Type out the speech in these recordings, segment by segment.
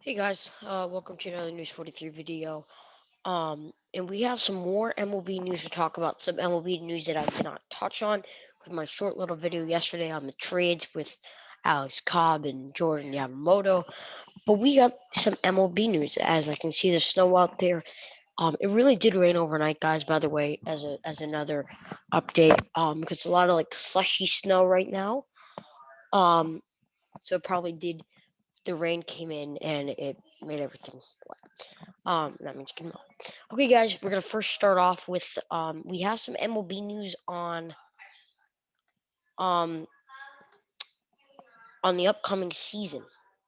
Hey guys, welcome to another News 43 video. And we have some more MLB news to talk about. Some MLB news that I did not touch on with my short little video yesterday on the trades with Alex Cobb and Jordan Yamamoto. But we got some MLB news. As I can see, the snow out there. It really did rain overnight, guys. By the way, as another update, because a lot of like slushy snow right now. Um, so it probably did. The rain came in and it made everything wet. That means get 'em out. Okay, guys, we're gonna first start off with we have some MLB news um on the upcoming season.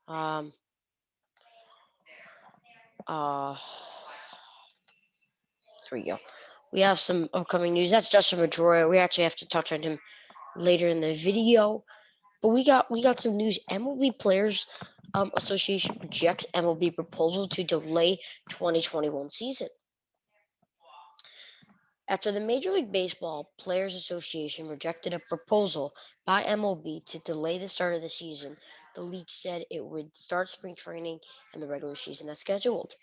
Um, uh, here we go. We have some upcoming news. That's Justin Pedroia. We actually have to touch on him later in the video. But we got some news. MLB Players Association projects MLB proposal to delay 2021 season. After the Major League Baseball Players Association rejected a proposal by MLB to delay the start of the season, the league said it would start spring training and the regular season as scheduled.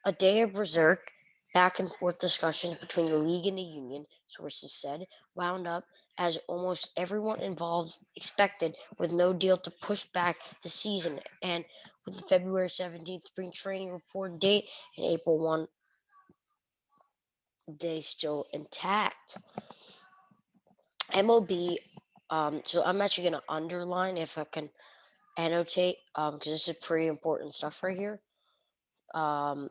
A day of berserk, back and forth discussions between the league and the union, sources said, wound up as almost everyone involved expected, with no deal to push back the season, and with the February 17th spring training report date and April 1 day still intact. MLB, so I'm actually going to underline if I can annotate, because this is pretty important stuff right here. Um,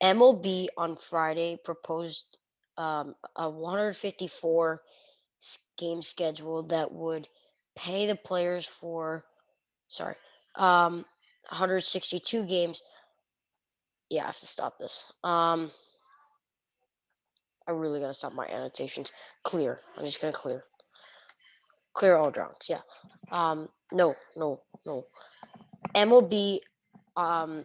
MLB on Friday proposed a 154 game schedule that would pay the players for, sorry, 162 games. Yeah, I have to stop this. I really gotta stop my annotations. Clear. I'm just gonna clear all drunks. Yeah. No. MLB on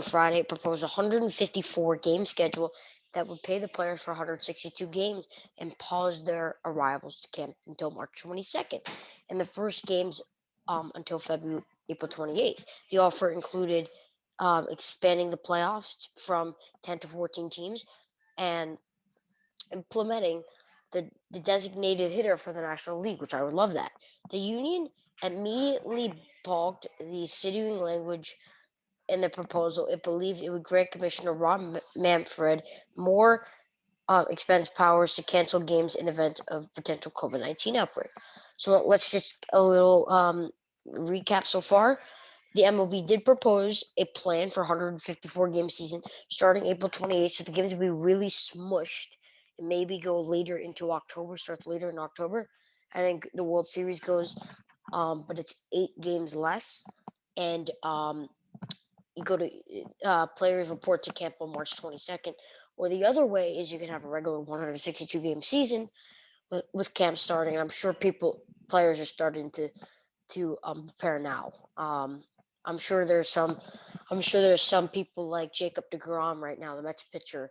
Friday proposed a 154 game schedule that would pay the players for 162 games and pause their arrivals to camp until March 22nd, and the first games until February April 28th. The offer included expanding the playoffs from 10 to 14 teams and implementing the designated hitter for the National League, which I would love that. The union immediately balked the continuing language in the proposal. It believed it would grant Commissioner Rob Manfred more expense powers to cancel games in the event of potential COVID-19 outbreak. So let's just a little recap so far. The MLB did propose a plan for 154 game season starting April 28th, so the games will be really smushed and maybe go later into October, starts later in October. I think the World Series goes, but it's 8 games less. And you go to players report to camp on March 22nd. Or the other way is you can have a regular 162 game season with camp starting. And I'm sure players are starting to prepare now. I'm sure there's some. I'm sure there's some people like Jacob DeGrom right now, the Mets pitcher,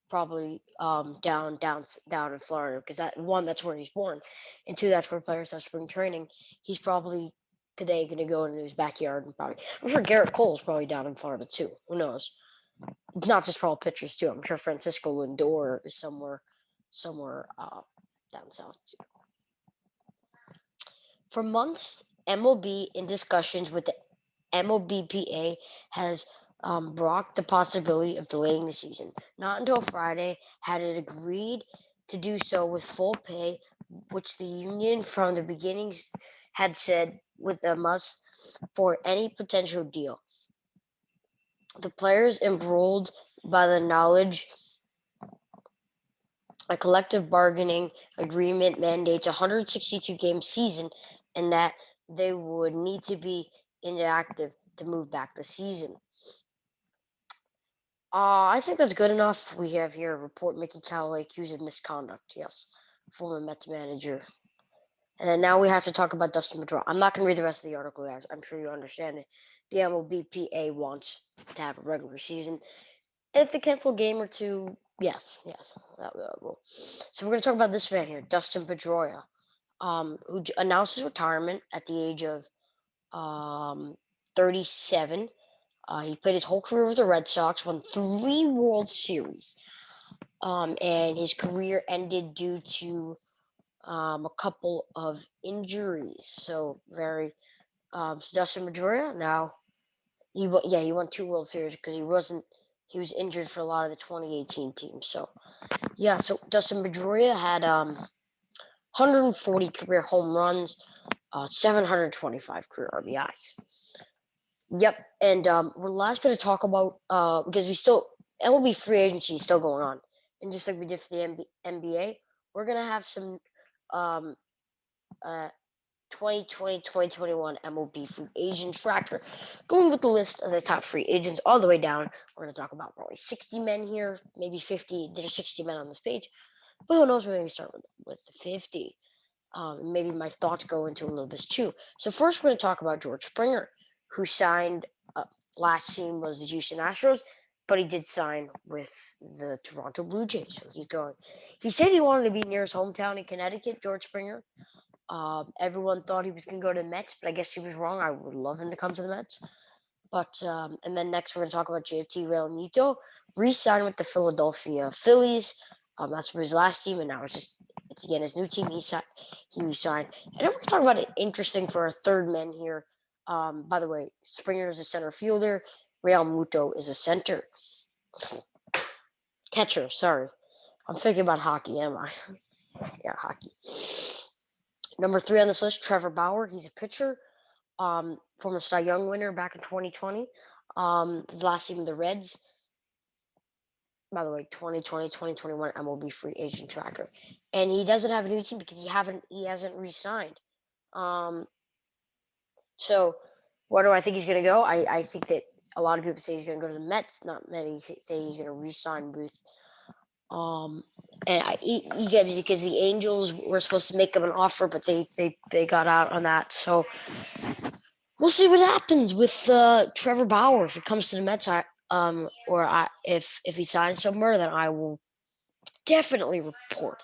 probably down in Florida because that's where he's born, and two that's where players have spring training. He's probably today going to go into his backyard and probably. I'm sure Garrett Cole's probably down in Florida too. Who knows? It's not just for all pitchers too. I'm sure Francisco Lindor is somewhere down south too. For months, MLB in discussions with the MLBPA has blocked the possibility of delaying the season. Not until Friday had it agreed to do so with full pay, which the union from the beginnings had said was a must for any potential deal. The players embroiled by the knowledge a collective bargaining agreement mandates a 162 game season and that they would need to be inactive to move back the season. I think that's good enough. We have here a report Mickey Callaway accused of misconduct. Yes, former Mets manager. And then now we have to talk about Dustin Pedroia. I'm not going to read the rest of the article, guys. I'm sure you understand it. The MLBPA wants to have a regular season. And if they cancel a game or two, yes, that will. So we're going to talk about this man here, Dustin Pedroia, who announced his retirement at the age of 37. He played his whole career with the Red Sox, won 3 World Series, and his career ended due to a couple of injuries. So so Dustin Pedroia now he won 2 World Series because he was injured for a lot of the 2018 team. So so Dustin Pedroia had 140 career home runs, 725 career RBIs. Yep, and we're last going to talk about because MLB free agency is still going on, and just like we did for the NBA, we're gonna have some um, uh, 2020-2021 MLB free agent tracker, going with the list of the top free agents all the way down. We're gonna talk about probably 60 men here, maybe 50. There's 60 men on this page, but who knows? Maybe we start with 50. Maybe my thoughts go into a little bit too. So first, we're going to talk about George Springer, who signed. Last team was the Houston Astros, but he did sign with the Toronto Blue Jays. So he's going. He said he wanted to be near his hometown in Connecticut. George Springer. Everyone thought he was going to go to the Mets, but I guess he was wrong. I would love him to come to the Mets. But and then next we're going to talk about JT Realmuto, re-signed with the Philadelphia Phillies. That's for his last team, and now it's again his new team. He re-signed, and then we're going to talk about it interesting for our third man here. By the way, Springer is a center fielder. Realmuto is a catcher. Sorry, I'm thinking about hockey. Am I? Yeah, hockey. Number 3 on this list, Trevor Bauer. He's a pitcher. Former Cy Young winner back in 2020. The last team of the Reds. By the way, 2020-2021 MLB free agent tracker. And he doesn't have a new team because he hasn't re-signed. So where do I think he's going to go? I think that a lot of people say he's going to go to the Mets. Not many say he's going to re-sign Booth. And he gets because the Angels were supposed to make him an offer, but they got out on that. So we'll see what happens with Trevor Bauer if it comes to the Mets. If he signs somewhere, then I will definitely report.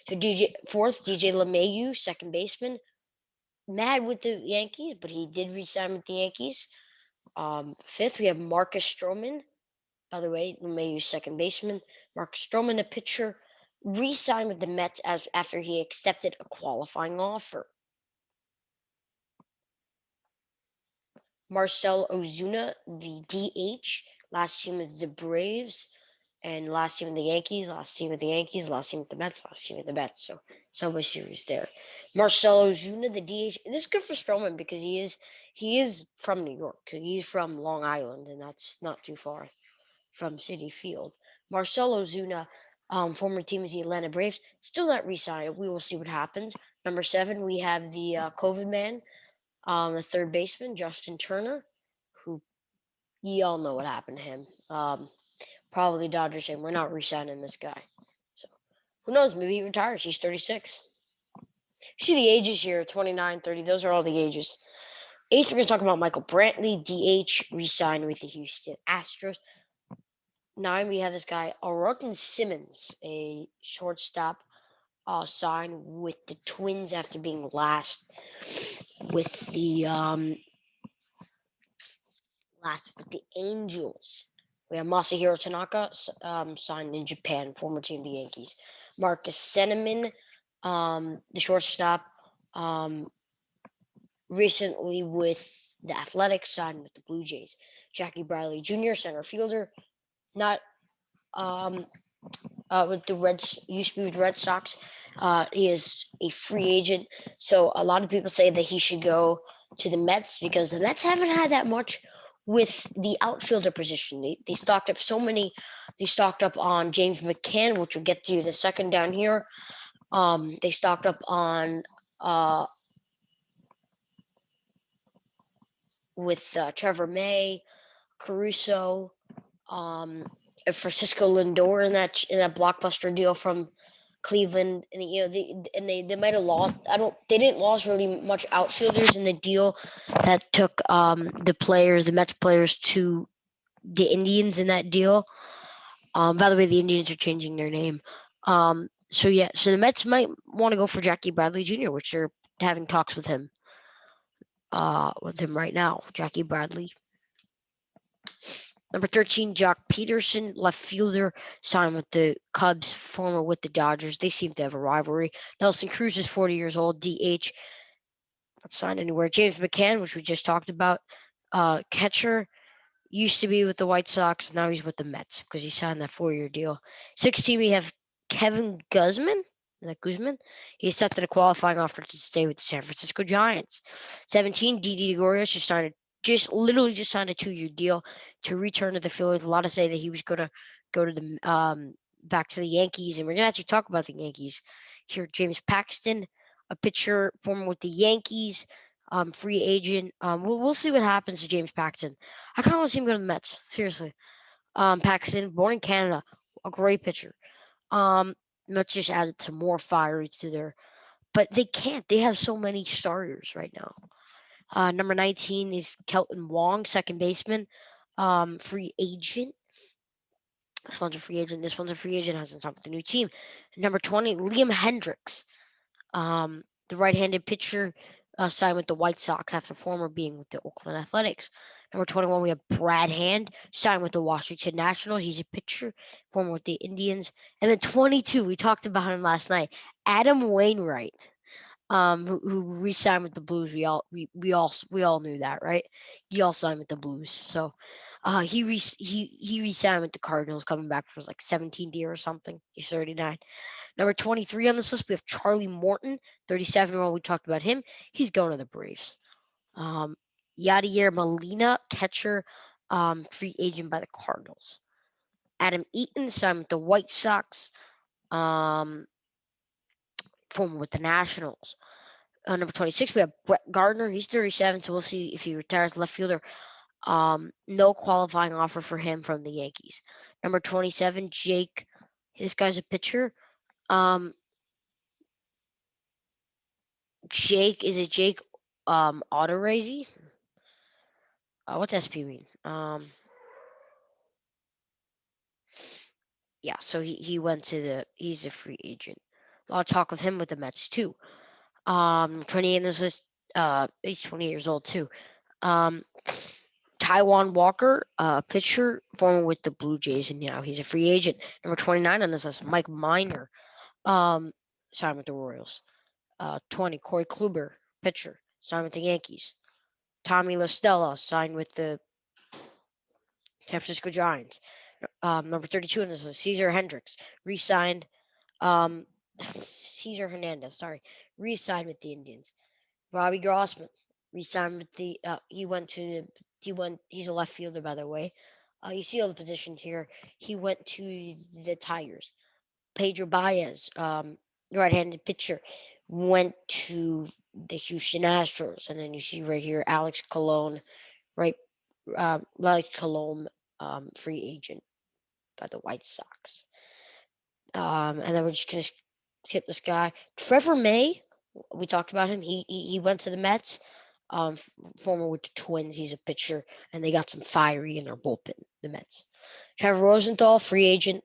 So DJ LeMahieu, second baseman, mad with the Yankees, but he did re-sign with the Yankees. Fifth, we have Marcus Stroman. By the way, LeMahieu, second baseman. Marcus Stroman, a pitcher, re-signed with the Mets after he accepted a qualifying offer. Marcell Ozuna, the DH. Last team is the Braves. And last team with the Yankees, last team with the Yankees, last team with the Mets, last team with the Mets. So Subway Series there. Marcell Ozuna, the DH. This is good for Stroman because he is from New York. So he's from Long Island, and that's not too far from Citi Field. Marcell Ozuna, former team is the Atlanta Braves, still not re-signed. We will see what happens. Number 7, we have the COVID man, the third baseman, Justin Turner, who you all know what happened to him. Probably Dodgers saying, we're not re-signing this guy. So who knows? Maybe he retires. He's 36. See the ages here, 29, 30. Those are all the ages. 8th, we're going to talk about Michael Brantley, DH, re-signed with the Houston Astros. 9, we have this guy, Aroldis Simmons, a shortstop, signed with the Twins after being last with the Angels. We have Masahiro Tanaka, signed in Japan, former team of the Yankees. Marcus Semien, the shortstop, recently with the Athletics, signed with the Blue Jays. Jackie Bradley Jr., center fielder, not with the Reds, used to be with Red Sox. He is a free agent, so a lot of people say that he should go to the Mets because the Mets haven't had that much with the outfielder position. They stocked up They stocked up on James McCann, which we'll get to in a second down here. They stocked up on with Trevor May, Caruso, Francisco Lindor in that blockbuster deal from Cleveland, and they might have lost. They didn't lose really much outfielders in the deal that took the Mets players to the Indians in that deal. By the way, the Indians are changing their name. So the Mets might want to go for Jackie Bradley Jr., which they're having talks with him right now, Jackie Bradley. Number 13, Jock Peterson, left fielder, signed with the Cubs, former with the Dodgers. They seem to have a rivalry. Nelson Cruz is 40 years old, DH, not signed anywhere. James McCann, which we just talked about, catcher, used to be with the White Sox. Now he's with the Mets because he signed that 4-year deal. 16, we have Kevin Guzman. Is that Guzman? He accepted a qualifying offer to stay with the San Francisco Giants. 17, Didi Gregorius just signed a 2-year deal to return to the Phillies. A lot of say that he was going to go to the back to the Yankees, and we're going to actually talk about the Yankees here. James Paxton, a pitcher former with the Yankees, free agent. We'll see what happens to James Paxton. I kind of want to see him go to the Mets. Seriously. Paxton, born in Canada, a great pitcher. Um, Mets just added some more fire to their, but they can't. They have so many starters right now. Number 19 is Kelton Wong, second baseman, free agent. This one's a free agent. This one's a free agent. Hasn't signed with the new team. Number 20, Liam Hendricks, the right-handed pitcher, signed with the White Sox after former being with the Oakland Athletics. Number 21, we have Brad Hand, signed with the Washington Nationals. He's a pitcher, former with the Indians. And then 22, we talked about him last night, Adam Wainwright, who re-signed with the Blues. We all knew that, right? He all signed with the Blues. So, he re-signed with the Cardinals, coming back for like 17th year or something. He's 39. Number 23 on this list, we have Charlie Morton, 37-year-old. We talked about him. He's going to the Braves. Um, Yadier Molina, catcher, free agent by the Cardinals. Adam Eaton signed with the White Sox, um, former with the Nationals. Number 26, we have Brett Gardner. He's 37, so we'll see if he retires left fielder. No qualifying offer for him from the Yankees. Number 27, Jake. This guy's a pitcher. Um, Jake is it Jake Autorazy? What's SP mean? Yeah, so he went to he's a free agent. A lot of talk of him with the Mets too. 28 in this list, he's 20 years old too. Um, Taiwan Walker, pitcher, former with the Blue Jays, and now he's a free agent. Number 29 on this list, Mike Minor, um, signed with the Royals. 20, Corey Kluber, pitcher, signed with the Yankees. Tommy La Stella, signed with the San Francisco Giants. Number 32 on this list, Cesar Hendricks, re-signed. Um, Cesar Hernandez, sorry, re-signed with the Indians. Robbie Grossman, re-signed with the. He went to the. He went. He's a left fielder, by the way. You see all the positions here. He went to the Tigers. Pedro Baez, right-handed pitcher, went to the Houston Astros, and then you see right here Alex Colon, right, Alex Colon, free agent by the White Sox. And then we're just gonna skip this guy, Trevor May. We talked about him. He went to the Mets. Former with the Twins. He's a pitcher, and they got some fiery in their bullpen. The Mets. Trevor Rosenthal, free agent.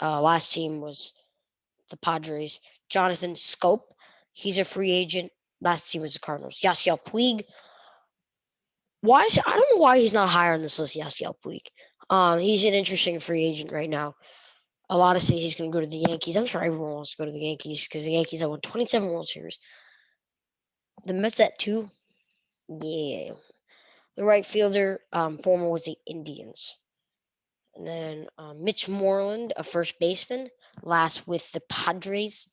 Last team was the Padres. Jonathan Scope, he's a free agent. Last team was the Cardinals. Yasiel Puig. I don't know why he's not higher on this list. Yasiel Puig. He's an interesting free agent right now. A lot of say he's going to go to the Yankees. I'm sure everyone wants to go to the Yankees because the Yankees have won 27 World Series. The Mets at 2. Yeah. The right fielder, former with the Indians. And then Mitch Moreland, a first baseman, last with the Padres.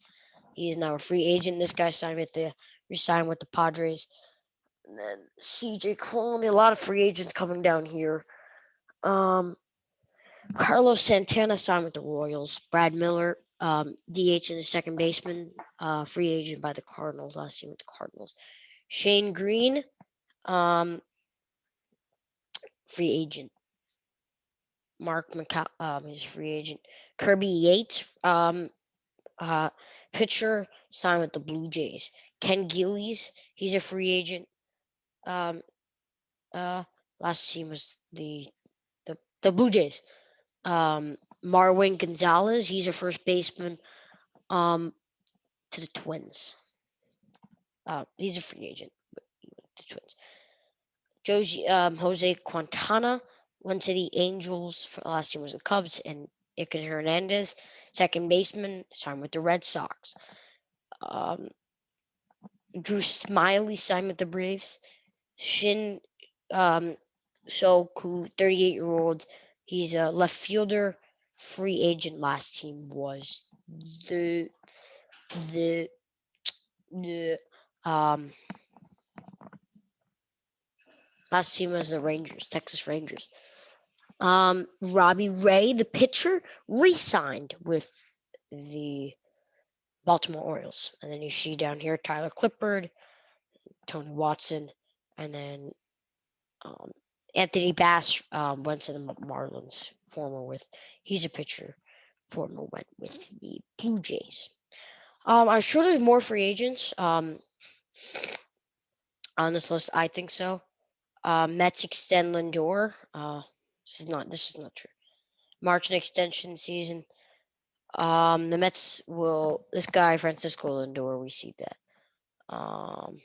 He's now a free agent. This guy re-signed with the Padres. And then CJ Cron, a lot of free agents coming down here. Carlos Santana signed with the Royals. Brad Miller, DH and a second baseman, free agent by the Cardinals. Last year with the Cardinals. Shane Green, free agent. Mark McCall, he's a free agent. Kirby Yates, pitcher, signed with the Blue Jays. Ken Gillies, he's a free agent. Last team was the Blue Jays. Marwin Gonzalez, he's a first baseman. To the Twins. He's a free agent. The Twins. Jose Quintana, went to the Angels. Last team was the Cubs, and Iker Hernandez, second baseman, signed with the Red Sox. Um, Drew Smiley signed with the Braves. Shin um, Soku, 38-year-old, he's a left fielder, free agent. Last team was the the the um last team was the Rangers, Texas Rangers. Robbie Ray, the pitcher, re-signed with the Baltimore Orioles. And then you see down here Tyler Clippard, Tony Watson, and then um, Anthony Bass went to the Marlins. He's a pitcher. Former went with the Blue Jays. I'm sure there's more free agents on this list. I think so. Mets extend Lindor. This is not true. March an extension season. The Mets will. This guy Francisco Lindor. We see that. Um,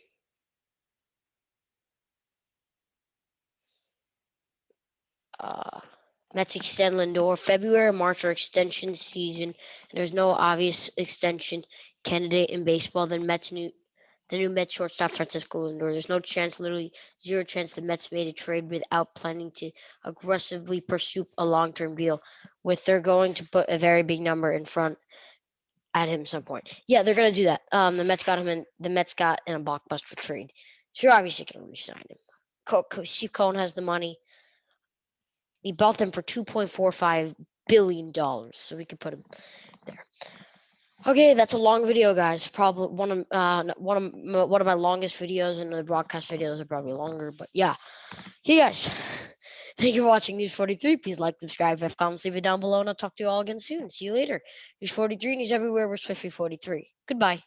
uh, Mets extend Lindor. February, March are extension season, and there's no obvious extension candidate in baseball than the new Mets shortstop Francisco Lindor. There's no chance, literally zero chance, the Mets made a trade without planning to aggressively pursue a long-term deal. They're going to put a very big number in front at him some point. Yeah, they're gonna do that. The Mets got him in. The Mets got in a blockbuster trade, so you're obviously gonna re-sign him. Steve Cohen has the money. He bought them for $2.45 billion, so we could put him there. Okay, that's a long video, guys. Probably one of my longest videos, and the broadcast videos are probably longer. But yeah, okay, guys. Thank you for watching News 43. Please like, subscribe, have comments, leave it down below, and I'll talk to you all again soon. See you later. News 43, news everywhere. We're Swiftly 43. Goodbye.